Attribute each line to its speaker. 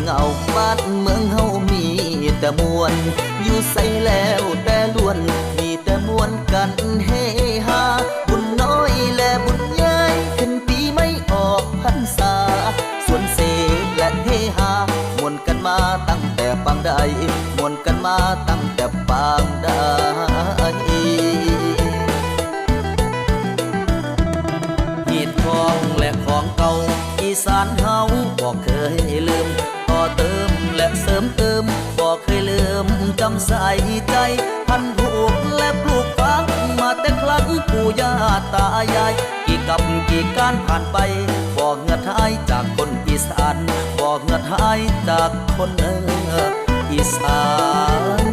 Speaker 1: เหงาบ้านเมืองเฮามีแต่มวลอยู่ใส่แล้วแต่ล้วนมีแต่มวลกันเฮฮาบุญน้อยและบุญใหญ่ขึ้นปีไม่ออกพรรษาส่วนเสกและเฮฮามวนกันมาตั้งแต่ปางใดมวนกันมาตั้งแต่ปางใดเหตุของและของเก่าอีสานเฮาบอกเคยลืมต่อเติมและเสริมเติมบอกเคยลืมจำใส่ใจพันผูกและปลูกฝังมาแต่ครั้งปู่ย่าตายายกี่กับกี่การผ่านไปบอกเงือดหายจากคนอีสานบอกเงือดหายจากคนอีสาน